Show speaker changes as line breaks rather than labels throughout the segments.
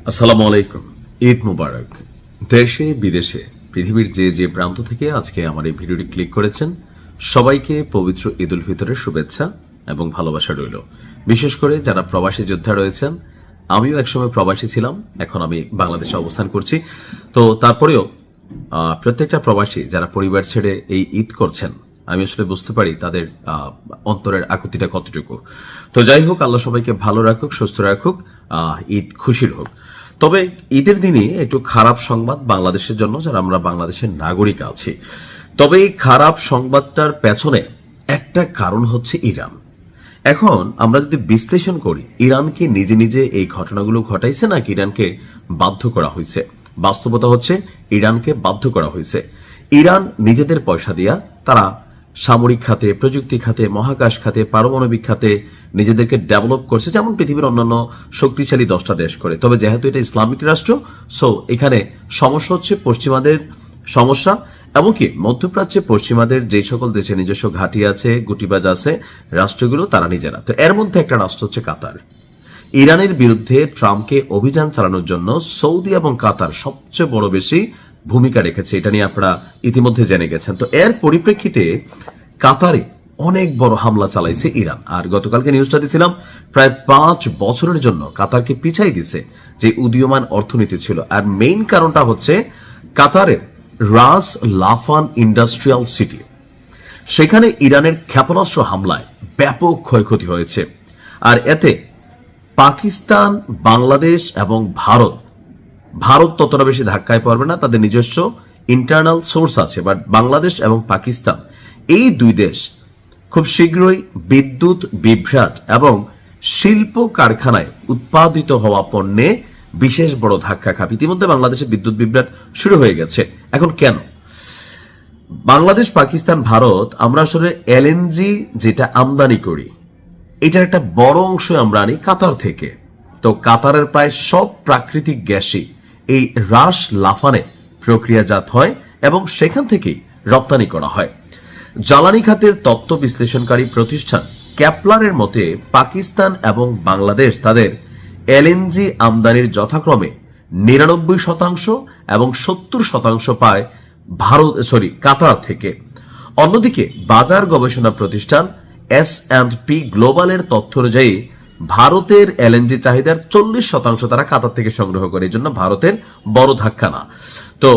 আসসালামু আলাইকুম। ঈদ মুবারক। দেশে বিদেশে পৃথিবীর যে যে প্রান্ত থেকে আজকে আমার এই ভিডিওটি ক্লিক করেছেন সবাইকে পবিত্র ঈদ উল ফিতরের শুভেচ্ছা এবং ভালোবাসা রইল। বিশেষ করে যারা প্রবাসী যোদ্ধা রয়েছেন, আমিও একসময় প্রবাসী ছিলাম, এখন আমি বাংলাদেশে অবস্থান করছি। তো তারপরেও প্রত্যেকটা প্রবাসী যারা পরিবার ছেড়ে এই ঈদ করছেন, আমি আসলে বুঝতে পারি তাদের অন্তরের আকুতিটা কতটুকু। তো যাই হোক, আল্লাহ সবাইকে ভালো রাখুক, সুস্থ রাখুক, ঈদ খুশির হোক। তবে ঈদের দিনে একটু খারাপ সংবাদ বাংলাদেশের জন্য, যারা আমরা বাংলাদেশের নাগরিক আছি। তবে এই খারাপ সংবাদটার পেছনে একটা কারণ হচ্ছে ইরান। এখন আমরা যদি বিশ্লেষণ করি, ইরান কি নিজে নিজে এই ঘটনাগুলো ঘটাইছে নাকি ইরানকে বাধ্য করা হয়েছে? বাস্তবতা হচ্ছে ইরানকে বাধ্য করা হয়েছে। ইরান নিজেদের পয়সা দিয়া তারা সামরিক খাতে, প্রযুক্তি খাতে, মহাকাশ খাতে, পারমাণবিক খাতে নিজেদেরকে ডেভেলপ করছে, যেমন পৃথিবীর অন্যান্য শক্তিশালী 10টা দেশ করে। তবে যেহেতু এটা ইসলামিক রাষ্ট্র, সো এখানে সমস্যা হচ্ছে পশ্চিমাদের সমস্যা। এমনকি মধ্যপ্রাচ্যে পশ্চিমাদের যে সকল দেশে নিজস্ব ঘাঁটি আছে, গুটিবাজ আছে, রাষ্ট্রগুলো তারা নিজেরা। তো এর মধ্যে একটা রাষ্ট্র হচ্ছে কাতার। ইরানের বিরুদ্ধে ট্রাম্পকে অভিযান চালানোর জন্য সৌদি এবং কাতার সবচেয়ে বড় বেশি ভূমিকা রেখেছে, এটা নিয়ে আপনারা ইতিমধ্যে জেনে গেছেন। তো এর পরিপ্রেক্ষিতে কাতারে অনেক বড় হামলা চালাইছে ইরান। আর গতকালকে নিউজটা দিয়েছিলাম, প্রায় 5 বছরের জন্য কাতারকে পিছাই দিছে যে উদীয়মান অর্থনীতি ছিল। আর মেইন কারণটা হচ্ছে কাতারের রাস লাফান ইন্ডাস্ট্রিয়াল সিটি, সেখানে ইরানের ক্ষেপণাস্ত্র হামলায় ব্যাপক ক্ষয়ক্ষতি হয়েছে। আর এতে পাকিস্তান, বাংলাদেশ এবং ভারত ততটা বেশি ধাক্কায় পড়বে না, তাদের নিজস্ব ইন্টারনাল সোর্স আছে। বাট বাংলাদেশ এবং পাকিস্তান এই দুই দেশ খুব শীঘ্রই বিদ্যুৎ বিভ্রাট এবং শিল্প কারখানায় উৎপাদিত হওয়া পণ্যে বিশেষ বড় ধাক্কা খাবে। ইতিমধ্যে বাংলাদেশে বিদ্যুৎ বিভ্রাট শুরু হয়ে গেছে। এখন কেন? বাংলাদেশ, পাকিস্তান, ভারত আমরা আসলে এলএনজি যেটা আমদানি করি, এটার একটা বড় অংশ আমরা আনি কাতার থেকে। তো কাতারের প্রায় সব প্রাকৃতিক গ্যাসই এই রাস লাফানে প্রক্রিয়াজাত হয় এবং সেখান থেকেই রপ্তানি করা হয়। জ্বালানি খাতের তত্ত্ব বিশ্লেষণকারী প্রতিষ্ঠান ক্যাপলারের মতে পাকিস্তান এবং বাংলাদেশ তাদের এলএনজি আমদানির যথাক্রমে 99% এবং 70% পায় কাতার থেকে। অন্যদিকে বাজার গবেষণা প্রতিষ্ঠান S&P গ্লোবালের তথ্য অনুযায়ী ভারতের এলএনজি চাহিদার 40% তারা কাতার থেকে সংগ্রহ করে। এই জন্য ভারতের বড় ধাক্কা না। তো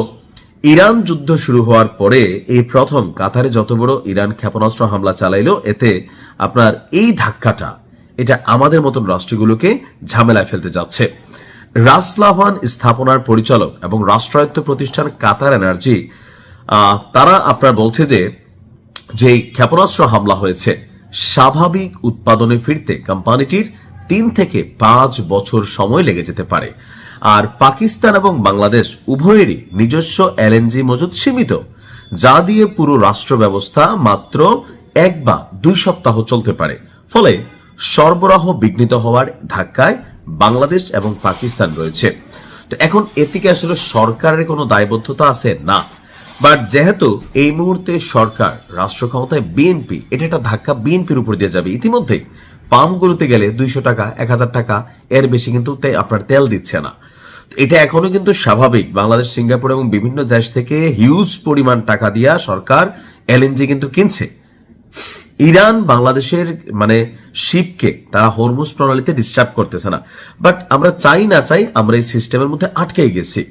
ইরান যুদ্ধ শুরু হওয়ার পরে এই প্রথম কাতারে যত বড় ইরান ক্ষেপণাস্ত্র হামলা চালাইলো, এতে আপনার এই ধাক্কাটা এটা আমাদের মতন রাষ্ট্রগুলোকে ঝামেলায় ফেলতে যাচ্ছে। রাসলাভান স্থাপনার পরিচালক এবং রাষ্ট্রায়ত্ত প্রতিষ্ঠান কাতার এনার্জি তারা আপনার বলছে যে ক্ষেপণাস্ত্র হামলা হয়েছে, স্বাভাবিক উৎপাদনে ফিরতে কোম্পানিটির 3 থেকে 5 বছর সময় লেগে যেতে পারে। আর পাকিস্তান এবং বাংলাদেশ উভয়েরই নিজস্ব এলএনজি মজুদ সীমিত, যা দিয়ে পুরো রাষ্ট্র ব্যবস্থা মাত্র 1 বা 2 সপ্তাহ চলতে পারে। ফলে সরবরাহ বিঘ্নিত হওয়ার ধাক্কায় বাংলাদেশ এবং পাকিস্তান রয়েছে। তো এখন এদিকে আসলে সরকারের কোনো দায়বদ্ধতা আছে না। বাট যেহেতু এই মুহূর্তে সরকার, রাষ্ট্র ক্ষমতায় বিএনপি, এটা একটা ধাক্কা বিএনপির উপর দিয়ে যাবে। ইতিমধ্যে পাম্পগুলোতে গেলে 200 টাকা, 1000 টাকা, এর বেশি কিন্তু আপনার তেল দিচ্ছে না। এটা এখনো কিন্তু স্বাভাবিক। বাংলাদেশ, সিঙ্গাপুর এবং বিভিন্ন দেশ থেকে হিউজ পরিমাণ টাকা দিয়া সরকার এলএনজি কিন্তু কিনছে। ইরান বাংলাদেশের শিপকে তারা হরমুজ প্রণালীতে ডিস্টার্ব করতেছে না। বাট আমরা চাই না চাই আমরা এই সিস্টেমের মধ্যে আটকে গেছি।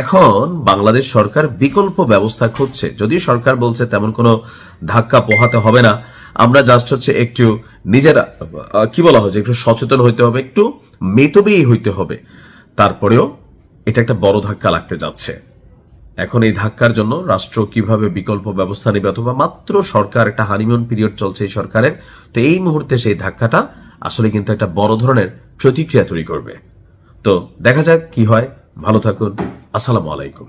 এখন বাংলাদেশ সরকার বিকল্প ব্যবস্থা খুঁজছে। যদিও সরকার বলছে তেমন কোনো ধাক্কা পোহাতে হবে না, আমরা জাস্ট হচ্ছে একটু নিজেরা একটু সচেতন হইতে হবে, একটু মিতব্যয়ী হইতে হবে। তারপরেও এটা একটা বড় ধাক্কা লাগতে যাচ্ছে। এখন এই ধাক্কার জন্য রাষ্ট্র কিভাবে বিকল্প ব্যবস্থা নেবে, অথবা মাত্র সরকার একটা হানিমুন পিরিয়ড চলছে এই সরকারের, তো এই মুহূর্তে সেই ধাক্কাটা আসলে কিন্তু একটা বড় ধরনের প্রতিক্রিয়া তৈরি করবে। তো দেখা যাক কি হয়। ভালো থাকুন। আসসালামু আলাইকুম।